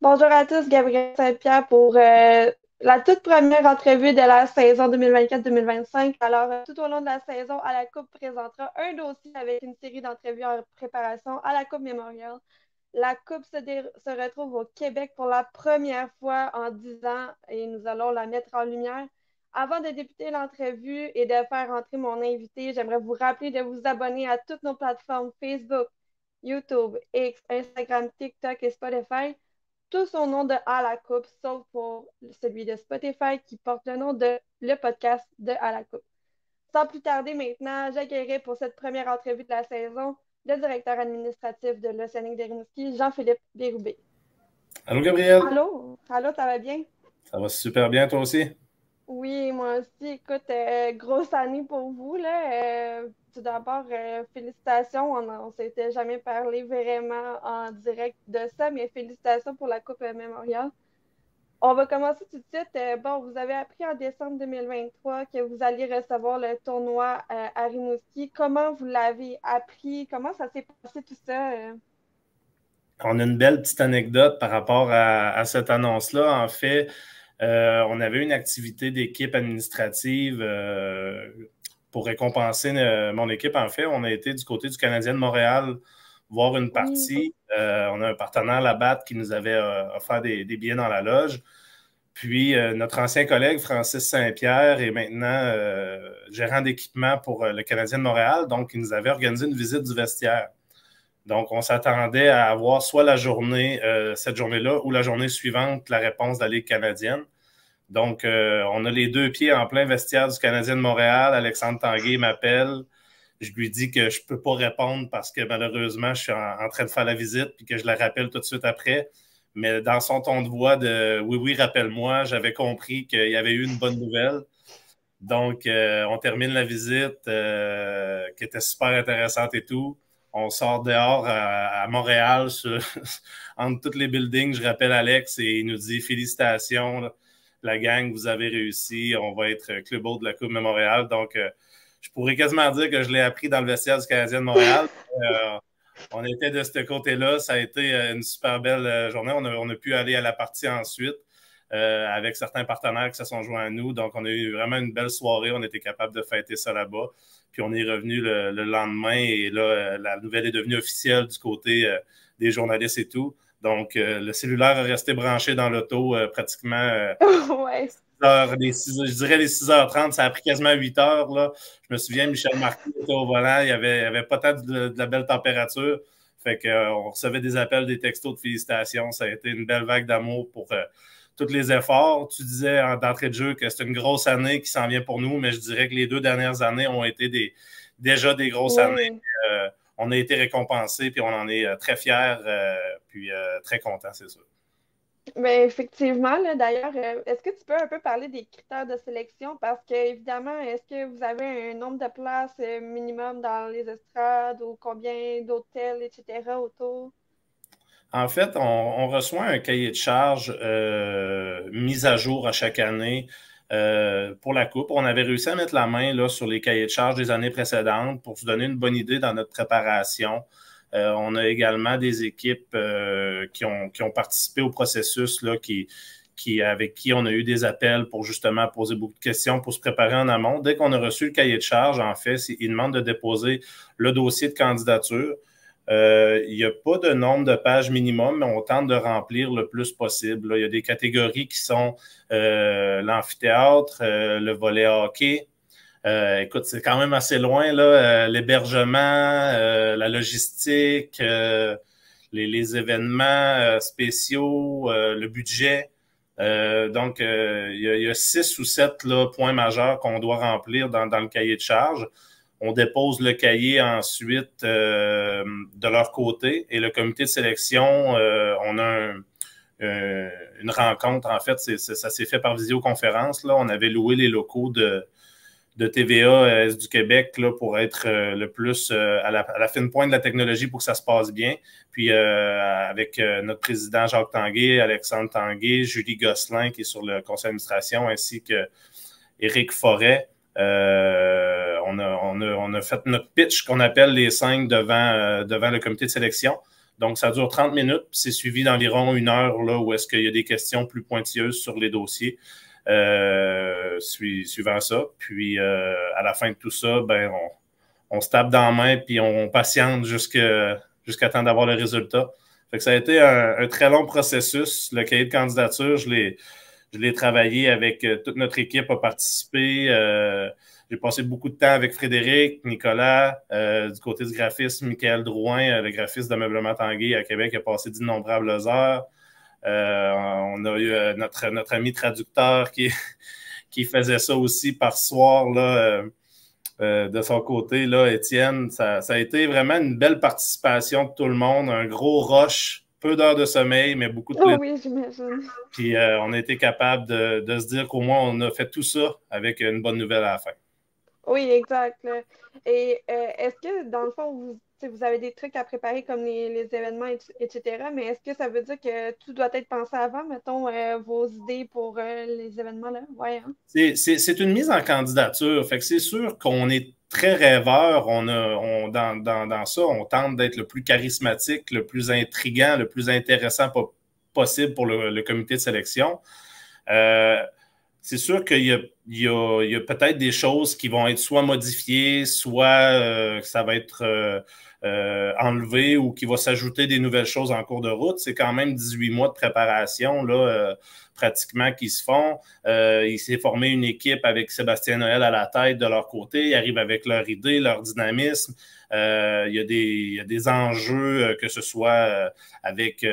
Bonjour à tous, Gabrielle Saint-Pierre pour la toute première entrevue de la saison 2024-2025. Alors, tout au long de la saison, À la Coupe présentera un dossier avec une série d'entrevues en préparation à la Coupe Mémorial. La Coupe se retrouve au Québec pour la première fois en 10 ans et nous allons la mettre en lumière. Avant de débuter l'entrevue et de faire entrer mon invité, j'aimerais vous rappeler de vous abonner à toutes nos plateformes Facebook, YouTube, X, Instagram, TikTok et Spotify. Tous au nom de À la Coupe, sauf pour celui de Spotify qui porte le nom de le podcast de À la Coupe. Sans plus tarder maintenant, j'accueillerai pour cette première entrevue de la saison le directeur administratif de l'Océanique de Rimouski, Jean-Philippe Bérubé. Allô, Gabriel? Allô, ça va bien? Ça va super bien, toi aussi? Oui, moi aussi. Écoute, grosse année pour vous, là. Tout d'abord, félicitations. On ne s'était jamais parlé vraiment en direct de ça, mais félicitations pour la Coupe Mémorial. On va commencer tout de suite. Bon, vous avez appris en décembre 2023 que vous alliez recevoir le tournoi à Rimouski. Comment vous l'avez appris? Comment ça s'est passé tout ça? On a une belle petite anecdote par rapport à cette annonce-là. En fait, on avait une activité d'équipe administrative pour récompenser mon équipe. En fait, on a été du côté du Canadien de Montréal voir une partie. On a un partenaire, la BAT, qui nous avait offert des billets dans la loge. Puis, notre ancien collègue, Francis Saint-Pierre, est maintenant gérant d'équipement pour le Canadien de Montréal. Donc, il nous avait organisé une visite du vestiaire. Donc, on s'attendait à avoir soit la journée, cette journée-là, ou la journée suivante, la réponse de la Ligue canadienne. Donc, on a les deux pieds en plein vestiaire du Canadien de Montréal. Alexandre Tanguay m'appelle. Je lui dis que je ne peux pas répondre parce que malheureusement, je suis en train de faire la visite puis que je la rappelle tout de suite après. Mais dans son ton de voix de « Oui, oui, rappelle-moi », j'avais compris qu'il y avait eu une bonne nouvelle. Donc, on termine la visite qui était super intéressante et tout. On sort dehors à Montréal, entre tous les buildings. Je rappelle Alex et il nous dit « Félicitations, la gang, vous avez réussi. On va être club hôte de la Coupe Mémorial. » Donc, je pourrais quasiment dire que je l'ai appris dans le vestiaire du Canadien de Montréal. On était de ce côté-là. Ça a été une super belle journée. On a pu aller à la partie ensuite avec certains partenaires qui se sont joints à nous. Donc, on a eu vraiment une belle soirée. On était capable de fêter ça là-bas. Puis, on est revenu le lendemain et là, la nouvelle est devenue officielle du côté des journalistes et tout. Donc, le cellulaire est resté branché dans l'auto pratiquement Ouais. je dirais les 6h30, ça a pris quasiment 8 heures. Là. Je me souviens, Michel Marquis était au volant, il n'y avait pas tant de la belle température. Fait qu'on recevait des appels, des textos de félicitations. Ça a été une belle vague d'amour pour tous les efforts. Tu disais d'entrée de jeu que c'est une grosse année qui s'en vient pour nous, mais je dirais que les 2 dernières années ont été déjà des grosses années. On a été récompensés, puis on en est très fiers, puis très contents, c'est sûr. Mais effectivement, d'ailleurs, est-ce que tu peux un peu parler des critères de sélection? Parce que, évidemment, est-ce que vous avez un nombre de places minimum dans les estrades ou combien d'hôtels, etc. autour? En fait, on reçoit un cahier de charges mis à jour à chaque année pour la Coupe. On avait réussi à mettre la main là, sur les cahiers de charges des années précédentes pour se donner une bonne idée dans notre préparation. On a également des équipes qui ont participé au processus là, avec qui on a eu des appels pour justement poser beaucoup de questions pour se préparer en amont. Dès qu'on a reçu le cahier de charge, en fait, ils demandent de déposer le dossier de candidature. Il n'y a pas de nombre de pages minimum, mais on tente de remplir le plus possible. Là, il y a des catégories qui sont l'amphithéâtre, le volley hockey. Écoute, c'est quand même assez loin, là, l'hébergement, la logistique, les événements spéciaux, le budget. Donc, il y a 6 ou 7 là, points majeurs qu'on doit remplir dans le cahier de charge. On dépose le cahier ensuite de leur côté et le comité de sélection, on a une rencontre. En fait, ça s'est fait par visioconférence. Là. On avait loué les locaux de TVA Est du Québec là, pour être le plus à la fine pointe de la technologie pour que ça se passe bien. Puis avec notre président Jacques Tanguay, Alexandre Tanguay, Julie Gosselin qui est sur le conseil d'administration, ainsi que Éric Forêt. On a fait notre pitch qu'on appelle les 5 devant le comité de sélection. Donc, ça dure 30 minutes, puis c'est suivi d'environ 1 heure là, où est-ce qu'il y a des questions plus pointilleuses sur les dossiers suivant ça. Puis, à la fin de tout ça, ben, on se tape dans la main, puis on patiente jusqu'à temps d'avoir le résultat. Fait que ça a été un très long processus. Le cahier de candidature, je l'ai travaillé avec toute notre équipe, a participé. J'ai passé beaucoup de temps avec Frédéric, Nicolas, du côté du graphisme, Michael Drouin, le graphiste d'Ameublement Tanguay à Québec, a passé d'innombrables heures. On a eu notre ami traducteur qui faisait ça aussi par soir là, de son côté, là, Étienne. Ça a été vraiment une belle participation de tout le monde, un gros rush, peu d'heures de sommeil, mais beaucoup de plaisir. Oh oui, j'imagine. Puis on a été capable de se dire qu'au moins on a fait tout ça avec une bonne nouvelle à la fin. Oui, exact. Et est-ce que, dans le fond, vous avez des trucs à préparer comme les événements, etc., mais est-ce que ça veut dire que tout doit être pensé avant, mettons, vos idées pour les événements là? Ouais, hein? C'est une mise en candidature. Fait que c'est sûr qu'on est très rêveur. Dans ça, on tente d'être le plus charismatique, le plus intriguant, le plus intéressant possible pour le comité de sélection. C'est sûr qu'il y a peut-être des choses qui vont être soit modifiées, soit ça va être enlevé ou qui va s'ajouter des nouvelles choses en cours de route. C'est quand même 18 mois de préparation là, pratiquement qui se font. Il s'est formé une équipe avec Sébastien Noël à la tête de leur côté. Ils arrivent avec leur idée, leur dynamisme. Il y a des enjeux, que ce soit avec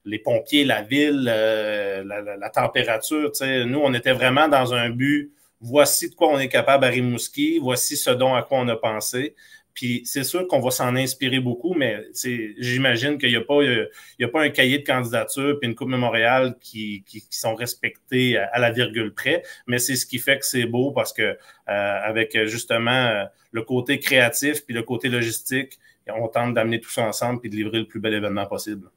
les pompiers, la ville, la température. T'sais. Nous, on était vraiment dans un but, voici de quoi on est capable à Rimouski, voici ce dont à quoi on a pensé. Puis c'est sûr qu'on va s'en inspirer beaucoup, mais j'imagine qu'il n'y a pas un cahier de candidature puis une Coupe Mémorial qui sont respectés à la virgule près, mais c'est ce qui fait que c'est beau parce que avec justement le côté créatif puis le côté logistique, on tente d'amener tout ça ensemble puis de livrer le plus bel événement possible.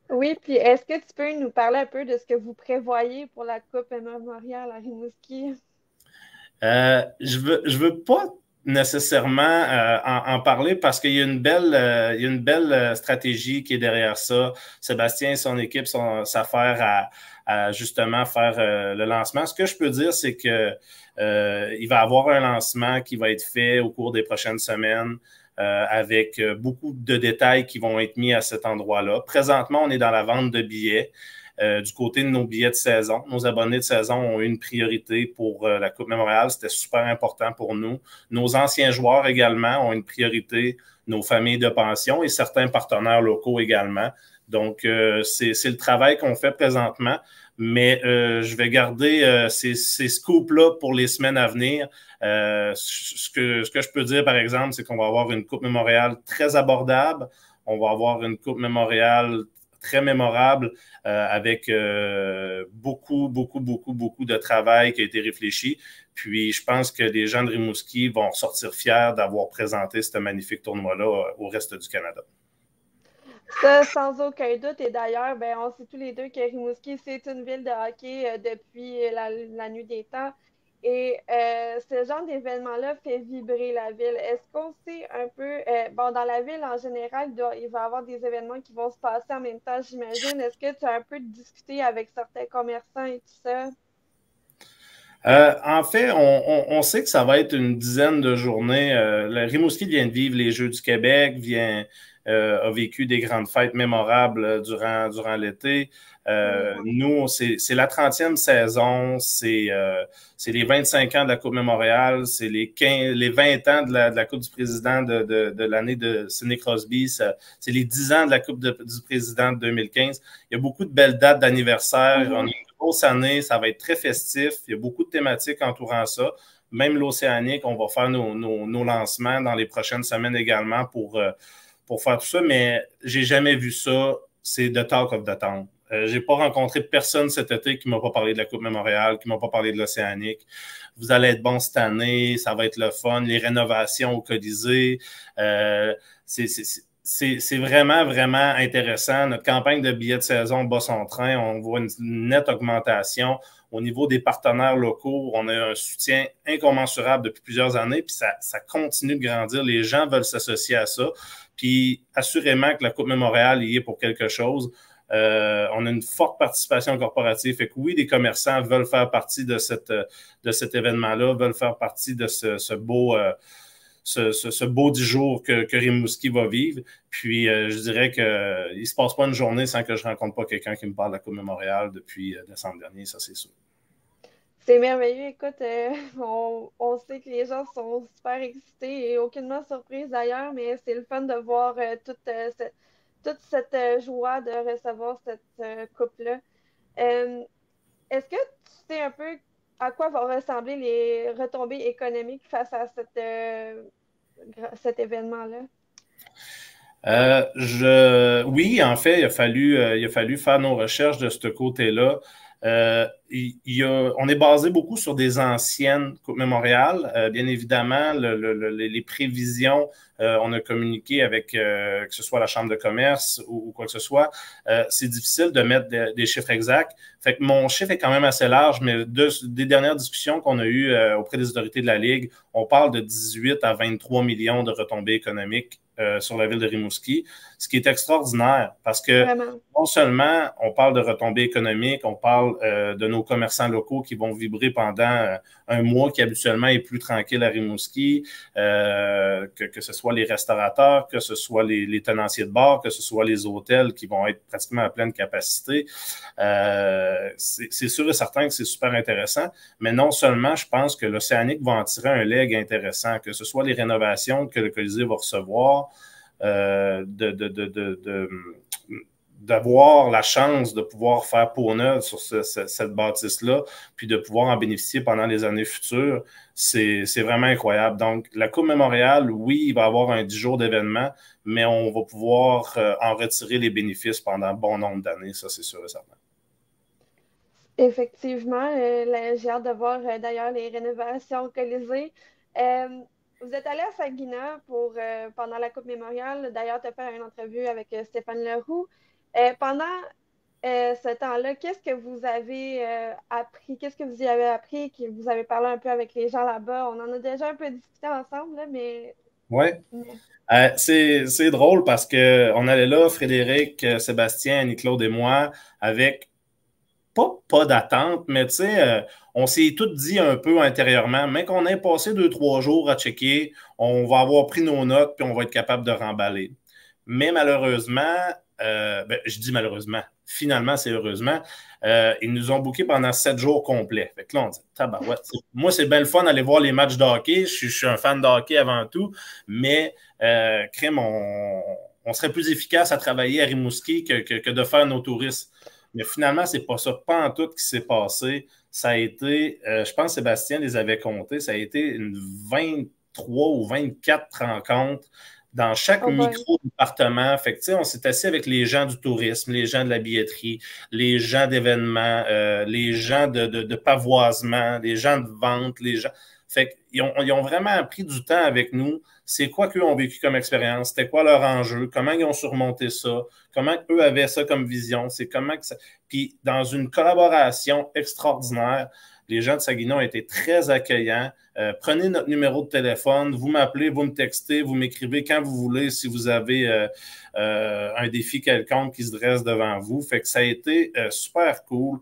Oui, puis est-ce que tu peux nous parler un peu de ce que vous prévoyez pour la Coupe Mémorial à Rimouski? Je veux pas nécessairement en parler parce qu'il y a une belle stratégie qui est derrière ça. Sébastien et son équipe s'affairent à justement faire le lancement. Ce que je peux dire, c'est que il va y avoir un lancement qui va être fait au cours des prochaines semaines. Avec beaucoup de détails qui vont être mis à cet endroit-là. Présentement, on est dans la vente de billets. Du côté de nos billets de saison, nos abonnés de saison ont eu une priorité pour la Coupe Mémorial. C'était super important pour nous. Nos anciens joueurs également ont une priorité, nos familles de pension et certains partenaires locaux également. Donc, c'est le travail qu'on fait présentement. Mais je vais garder ces scoops-là pour les semaines à venir. Ce que je peux dire, par exemple, c'est qu'on va avoir une Coupe Mémorial très abordable. On va avoir une Coupe Mémorial très mémorable avec beaucoup de travail qui a été réfléchi. Puis, je pense que les gens de Rimouski vont sortir fiers d'avoir présenté ce magnifique tournoi-là au reste du Canada. Ça, sans aucun doute. Et d'ailleurs, ben, on sait tous les deux que Rimouski, c'est une ville de hockey depuis la nuit des temps. Et ce genre d'événement-là fait vibrer la ville. Est-ce qu'on sait un peu, bon, dans la ville en général, il va y avoir des événements qui vont se passer en même temps, j'imagine. Est-ce que tu as un peu discuté avec certains commerçants et tout ça? En fait, on sait que ça va être une dizaine de journées. Le Rimouski vient de vivre les Jeux du Québec, a vécu des grandes fêtes mémorables durant l'été. Nous, c'est la 30e saison, c'est les 25 ans de la Coupe Mémorial, c'est les 20 ans de la Coupe du Président de l'année de Sidney Crosby, c'est les 10 ans de la Coupe du Président de 2015. Il y a beaucoup de belles dates d'anniversaire. On a une grosse année, ça va être très festif. Il y a beaucoup de thématiques entourant ça. Même l'Océanique, on va faire nos lancements dans les prochaines semaines également pour faire tout ça, mais j'ai jamais vu ça. C'est the talk of the town. J'ai pas rencontré personne cet été qui m'a pas parlé de la Coupe Mémorial, qui m'a pas parlé de l'Océanique. Vous allez être bon cette année, ça va être le fun, les rénovations au Colisée. C'est vraiment, vraiment intéressant. Notre campagne de billets de saison bat son train. On voit une nette augmentation. Au niveau des partenaires locaux, on a un soutien incommensurable depuis plusieurs années, puis ça continue de grandir. Les gens veulent s'associer à ça. Puis assurément que la Coupe Mémorial y est pour quelque chose. On a une forte participation corporative. Fait que oui, les commerçants veulent faire partie de cet événement-là, veulent faire partie de ce beau 10 jours que Rimouski va vivre. Puis, je dirais qu'il ne se passe pas une journée sans que je ne rencontre pas quelqu'un qui me parle de la Coupe Mémorial depuis décembre dernier, ça c'est sûr. C'est merveilleux. Écoute, on sait que les gens sont super excités et aucunement surprises d'ailleurs, mais c'est le fun de voir toute cette joie de recevoir cette coupe-là. Euh, Est-ce que tu sais un peu à quoi vont ressembler les retombées économiques face à cet événement-là? Oui, en fait, il a fallu faire nos recherches de ce côté-là. On est basé beaucoup sur des anciennes Coupes Mémorial. Bien évidemment, les prévisions, on a communiqué avec que ce soit la Chambre de commerce ou quoi que ce soit. C'est difficile de mettre des chiffres exacts. Fait que mon chiffre est quand même assez large, mais des dernières discussions qu'on a eues auprès des autorités de la Ligue, on parle de 18 à 23 millions de retombées économiques sur la ville de Rimouski, ce qui est extraordinaire parce que Vraiment. non seulement on parle de retombées économiques, on parle de nos commerçants locaux qui vont vibrer pendant un mois qui habituellement est plus tranquille à Rimouski, que ce soit les restaurateurs, que ce soit les tenanciers de bar, que ce soit les hôtels qui vont être pratiquement à pleine capacité. C'est sûr et certain que c'est super intéressant, mais non seulement je pense que l'Océanique va en tirer un leg intéressant, que ce soit les rénovations que le Colisée va recevoir, d'avoir la chance de pouvoir faire peau neuve sur cette bâtisse-là, puis de pouvoir en bénéficier pendant les années futures, c'est vraiment incroyable. Donc, la Coupe Mémorial, oui, il va y avoir un 10 jours d'événement, mais on va pouvoir en retirer les bénéfices pendant bon nombre d'années, ça c'est sûr et certain. Effectivement, j'ai hâte de voir d'ailleurs les rénovations au Colisée. Euh, Vous êtes allé à Saguenay pendant la Coupe Mémoriale. D'ailleurs, tu as fait une entrevue avec Stéphane Leroux. Pendant ce temps-là, qu'est-ce que vous avez appris? Qu'est-ce que vous y avez appris? Que vous avez parlé un peu avec les gens là-bas? On en a déjà un peu discuté ensemble, là, mais... Oui. C'est drôle parce qu'on allait là, Frédéric, Sébastien, Annie-Claude et moi, avec pas d'attente, mais tu sais, on s'est tout dit un peu intérieurement, mais qu'on ait passé 2, 3 jours à checker, on va avoir pris nos notes puis on va être capable de remballer. Mais malheureusement, je dis malheureusement, finalement, c'est heureusement, ils nous ont booké pendant 7 jours complets. Fait que là, on dit, tabarouette. Moi, c'est bien le fun d'aller voir les matchs de hockey. Je suis un fan de hockey avant tout, mais crème, on serait plus efficace à travailler à Rimouski que de faire nos touristes. Mais finalement, c'est pas ça, pas en tout qui s'est passé. Ça a été, je pense que Sébastien les avait comptés, ça a été une 23 ou 24 rencontres dans chaque micro-département. Fait que, on s'est assis avec les gens du tourisme, les gens de la billetterie, les gens d'événements, les gens de pavoisement, les gens de vente, les gens. Fait qu'ils ont vraiment pris du temps avec nous. C'est quoi qu'eux ont vécu comme expérience? C'était quoi leur enjeu? Comment ils ont surmonté ça? Comment eux avaient ça comme vision? C'est comment que ça... Puis dans une collaboration extraordinaire, les gens de Saguenay ont été très accueillants. Prenez notre numéro de téléphone, vous m'appelez, vous me textez, vous m'écrivez quand vous voulez si vous avez un défi quelconque qui se dresse devant vous. Fait que ça a été super cool.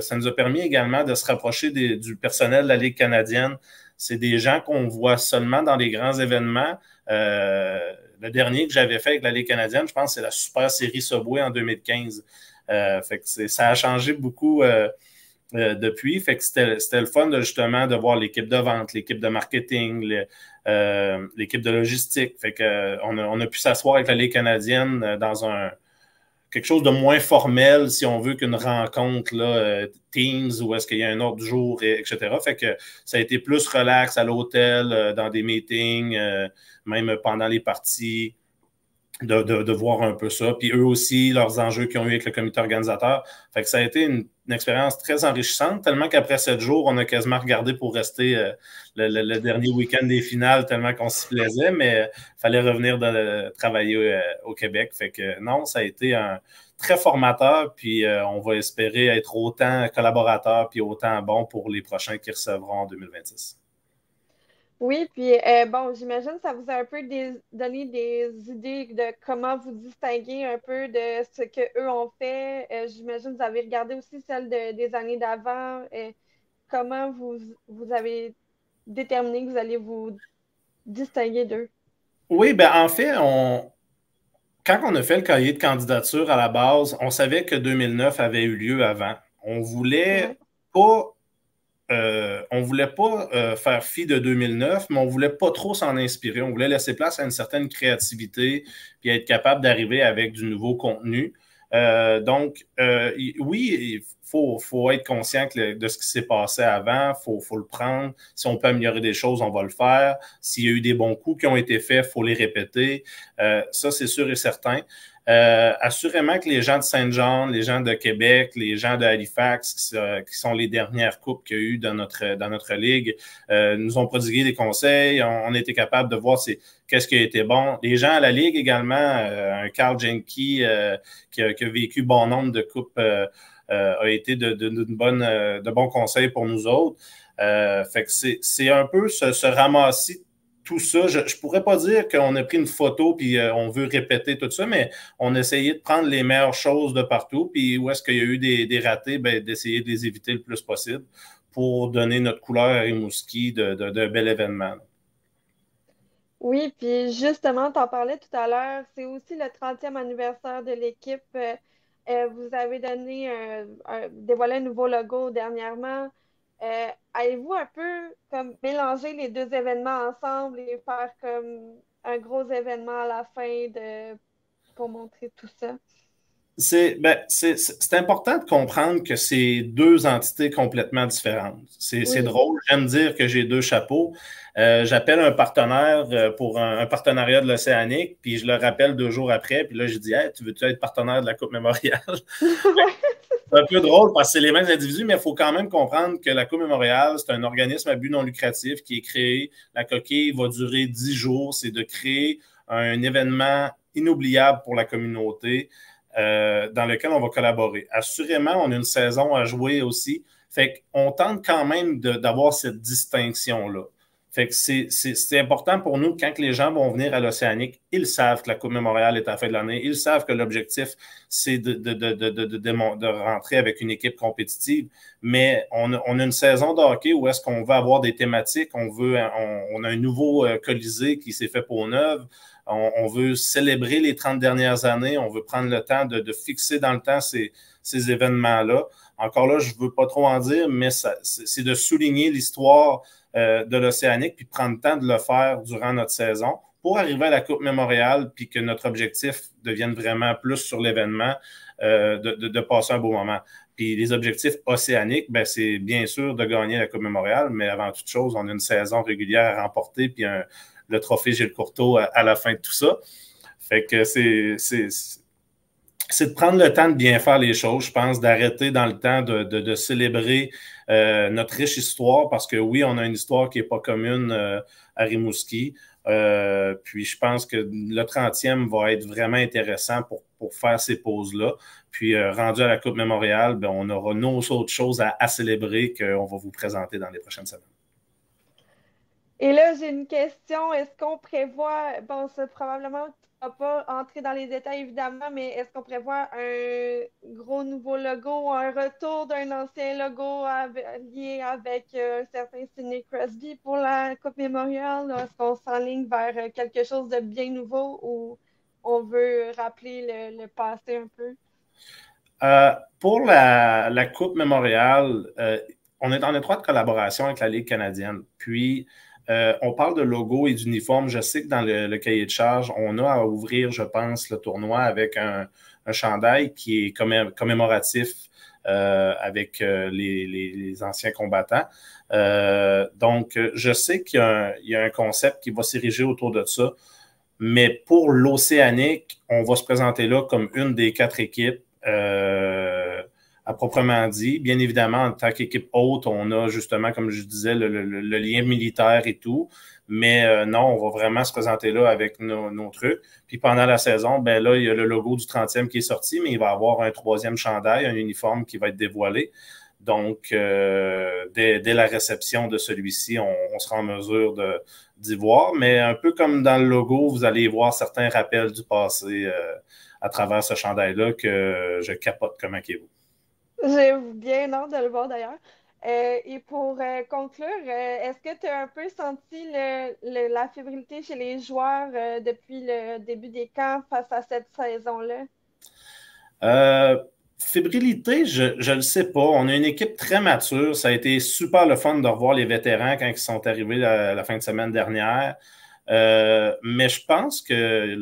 Ça nous a permis également de se rapprocher du personnel de la Ligue canadienne. C'est des gens qu'on voit seulement dans les grands événements. Le dernier que j'avais fait avec la Ligue canadienne, je pense, c'est la Super Série Subway en 2015. Fait que ça a changé beaucoup depuis. Fait que c'était le fun justement de voir l'équipe de vente, l'équipe de marketing, l'équipe de logistique. Fait que on a pu s'asseoir avec la Ligue canadienne dans quelque chose de moins formel, si on veut, qu'une rencontre là, Teams, ou est-ce qu'il y a un autre jour, etc. Fait que ça a été plus relax à l'hôtel, dans des meetings, même pendant les parties. De voir un peu ça. Puis eux aussi, leurs enjeux qu'ils ont eu avec le comité organisateur. Fait que ça a été une expérience très enrichissante, tellement qu'après 7 jours, on a quasiment regardé pour rester le dernier week-end des finales, tellement qu'on s'y plaisait, mais il fallait revenir travailler au Québec. Fait que non, ça a été un très formateur, puis on va espérer être autant collaborateurs puis autant bons pour les prochains qui recevront en 2026. Oui, puis bon, j'imagine que ça vous a un peu donné des idées de comment vous distinguer un peu de ce qu'eux ont fait. J'imagine que vous avez regardé aussi celle des années d'avant. Comment vous avez déterminé que vous allez vous distinguer d'eux? Oui, ben en fait, quand on a fait le cahier de candidature à la base, on savait que 2009 avait eu lieu avant. On voulait Ouais. pas on ne voulait pas faire fi de 2009, mais on ne voulait pas trop s'en inspirer. On voulait laisser place à une certaine créativité puis être capable d'arriver avec du nouveau contenu. Oui, il faut être conscient de ce qui s'est passé avant. Faut le prendre. Si on peut améliorer des choses, on va le faire. S'il y a eu des bons coups qui ont été faits, il faut les répéter. Ça, c'est sûr et certain. Assurément que les gens de Saint-Jean, les gens de Québec, les gens de Halifax, qui sont les dernières coupes qu'il y a eu dans notre ligue, nous ont prodigué des conseils. On a été capable de voir qu'est-ce qui a été bon. Les gens à la ligue également, un Carl Jenke qui a vécu bon nombre de coupes, a été de bons conseils pour nous autres. Fait que c'est un peu se ramasser tout ça. Je ne pourrais pas dire qu'on a pris une photo puis on veut répéter tout ça, mais on a essayé de prendre les meilleures choses de partout, puis où est-ce qu'il y a eu des ratés, ben, d'essayer de les éviter le plus possible pour donner notre couleur à Rimouski d'un bel événement. Oui, puis justement, tu en parlais tout à l'heure, c'est aussi le 30e anniversaire de l'équipe. Vous avez dévoilé un nouveau logo dernièrement. Allez-vous un peu comme mélanger les deux événements ensemble et faire comme un gros événement à la fin pour montrer tout ça? C'est important de comprendre que c'est deux entités complètement différentes. C'est Oui. drôle, j'aime dire que j'ai deux chapeaux. J'appelle un partenaire pour un partenariat de l'Océanique, puis je le rappelle 2 jours après, puis là, je dis hey, tu veux-tu être partenaire de la Coupe Mémoriale? C'est un peu drôle parce que c'est les mêmes individus, mais il faut quand même comprendre que la Coupe Mémoriale, c'est un organisme à but non lucratif qui est créé. La coquille va durer 10 jours. C'est de créer un événement inoubliable pour la communauté dans lequel on va collaborer. Assurément, on a une saison à jouer aussi. Fait qu'on tente quand même d'avoir cette distinction-là. Fait que c'est important pour nous, quand les gens vont venir à l'Océanique, ils savent que la Coupe Mémoriale est à la fin de l'année. Ils savent que l'objectif, c'est de rentrer avec une équipe compétitive. Mais on a une saison de hockey où est-ce qu'on veut avoir des thématiques. On a un nouveau Colisée qui s'est fait pour neuve. On veut célébrer les 30 dernières années. On veut prendre le temps de fixer dans le temps ces événements-là. Encore là, je ne veux pas trop en dire, mais c'est de souligner l'histoire de l'Océanique puis prendre le temps de le faire durant notre saison pour arriver à la Coupe Mémoriale puis que notre objectif devienne vraiment plus sur l'événement, de passer un beau moment. Puis les objectifs océaniques, ben, c'est bien sûr de gagner la Coupe Mémoriale, mais avant toute chose, on a une saison régulière à remporter puis le trophée Gilles Courteau à la fin de tout ça. Fait que c'est de prendre le temps de bien faire les choses, je pense, d'arrêter dans le temps de célébrer notre riche histoire, parce que oui, on a une histoire qui n'est pas commune à Rimouski. Puis je pense que le 30e va être vraiment intéressant pour faire ces pauses-là. Puis rendu à la Coupe Mémoriale, ben, on aura nos autres choses à célébrer qu'on va vous présenter dans les prochaines semaines. Et là, j'ai une question. Est-ce qu'on prévoit, bon, ça probablement, tu ne vas pas entrer dans les détails évidemment, mais est-ce qu'on prévoit un gros nouveau logo, un retour d'un ancien logo lié avec un certain Sidney Crosby pour la Coupe Mémoriale? Est-ce qu'on s'enligne vers quelque chose de bien nouveau ou on veut rappeler le passé un peu? Pour la Coupe Mémoriale, on est en étroite collaboration avec la Ligue canadienne. Puis, on parle de logo et d'uniforme. Je sais que dans le cahier de charge, on a à ouvrir, je pense, le tournoi avec un un chandail qui est commémoratif avec les anciens combattants. Donc, je sais qu'il y a un concept qui va s'ériger autour de ça, mais pour l'Océanique, on va se présenter là comme une des 4 équipes à proprement dit. Bien évidemment, en tant qu'équipe haute, on a justement, comme je disais, le lien militaire et tout. Mais non, on va vraiment se présenter là avec nos trucs. Puis pendant la saison, ben là, il y a le logo du 30e qui est sorti, mais il va y avoir un 3e chandail, un uniforme qui va être dévoilé. Donc, dès la réception de celui-ci, on sera en mesure d'y voir. Mais un peu comme dans le logo, vous allez voir certains rappels du passé à travers ce chandail-là que je capote comme un Kévo. J'ai bien hâte de le voir d'ailleurs. Et pour conclure, est-ce que tu as un peu senti la fébrilité chez les joueurs depuis le début des camps face à cette saison-là? Fébrilité, je le sais pas. On a une équipe très mature. Ça a été super le fun de revoir les vétérans quand ils sont arrivés la fin de semaine dernière. Mais je pense que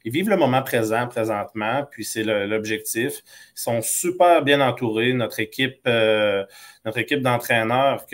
ils vivent le moment présent présentement, puis c'est l'objectif. Ils sont super bien entourés. Notre équipe d'entraîneurs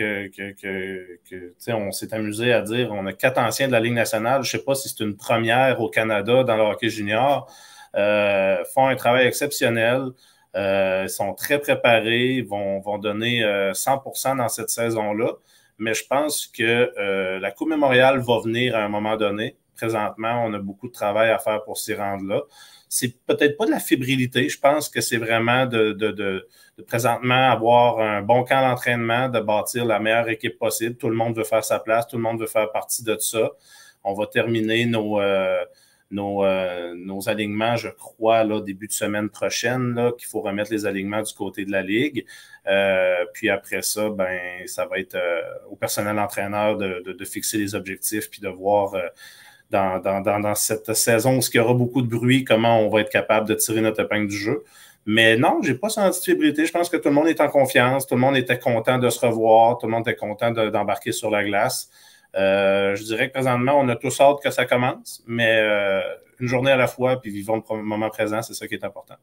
on s'est amusé à dire, on a 4 anciens de la Ligue nationale. Je ne sais pas si c'est une première au Canada dans le hockey junior. Font un travail exceptionnel. Ils sont très préparés, vont donner 100% dans cette saison-là. Mais je pense que la Coupe Mémorial va venir à un moment donné. Présentement, on a beaucoup de travail à faire pour s'y rendre là. C'est peut-être pas de la fébrilité. Je pense que c'est vraiment de présentement avoir un bon camp d'entraînement, de bâtir la meilleure équipe possible. Tout le monde veut faire sa place, tout le monde veut faire partie de ça. On va terminer nos alignements, je crois, là, début de semaine prochaine, là, qu'il faut remettre les alignements du côté de la Ligue. Puis après ça, ben, ça va être au personnel entraîneur de fixer les objectifs puis de voir dans cette saison où il y aura beaucoup de bruit, comment on va être capable de tirer notre épingle du jeu. Mais non, j'ai pas senti de fébrilité. Je pense que tout le monde est en confiance, tout le monde était content de se revoir, tout le monde était content d'embarquer sur la glace. Je dirais que présentement, on a tous hâte que ça commence, mais une journée à la fois, puis vivons le moment présent, c'est ça qui est important.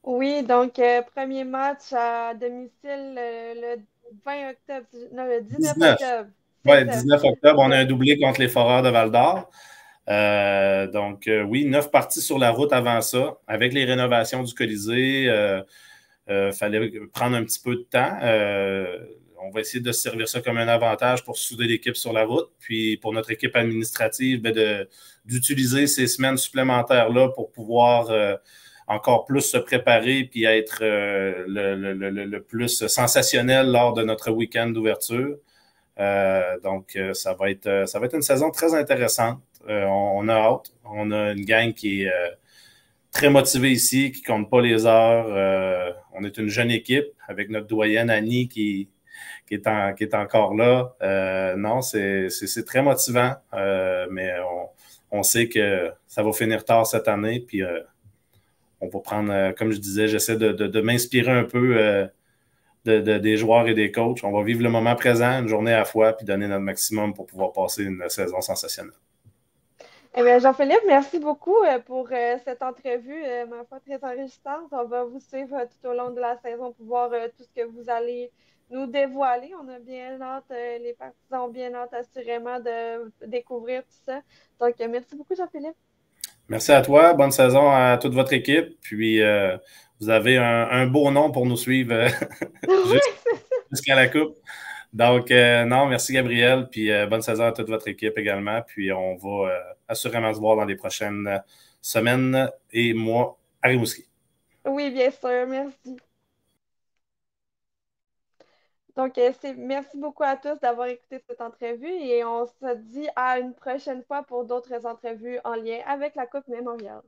Oui, donc premier match à domicile le 20 octobre, non, le 19 19. octobre, c'est Oui, ça. 19 octobre, on a un doublé contre les Foreurs de Val-d'Or. Donc, oui, 9 parties sur la route avant ça. Avec les rénovations du Colisée, fallait prendre un petit peu de temps. On va essayer de se servir ça comme un avantage pour souder l'équipe sur la route. Puis pour notre équipe administrative, d'utiliser ces semaines supplémentaires-là pour pouvoir encore plus se préparer puis être le plus sensationnel lors de notre week-end d'ouverture. Donc, ça va être une saison très intéressante. On a hâte. On a une gang qui est très motivée ici, qui ne compte pas les heures. On est une jeune équipe avec notre doyenne Annie qui est encore là. Non, c'est très motivant, mais on sait que ça va finir tard cette année. Puis on va prendre, comme je disais, j'essaie de m'inspirer un peu des joueurs et des coachs. On va vivre le moment présent, une journée à la fois, puis donner notre maximum pour pouvoir passer une saison sensationnelle. Eh bien, Jean-Philippe, merci beaucoup pour cette entrevue, ma foi, très enrichissante. On va vous suivre tout au long de la saison pour voir tout ce que vous allez nous dévoiler. On a bien hâte, les partisans ont bien hâte assurément de découvrir tout ça. Donc, merci beaucoup, Jean-Philippe. Merci à toi. Bonne saison à toute votre équipe. Puis, vous avez un beau nom pour nous suivre jusqu'à la Coupe. Donc, non, merci Gabriel. Puis, bonne saison à toute votre équipe également. Puis, on va assurément se voir dans les prochaines semaines et mois à Rimouski. Oui, bien sûr. Merci. Donc, merci beaucoup à tous d'avoir écouté cette entrevue et on se dit à une prochaine fois pour d'autres entrevues en lien avec la Coupe Mémorial.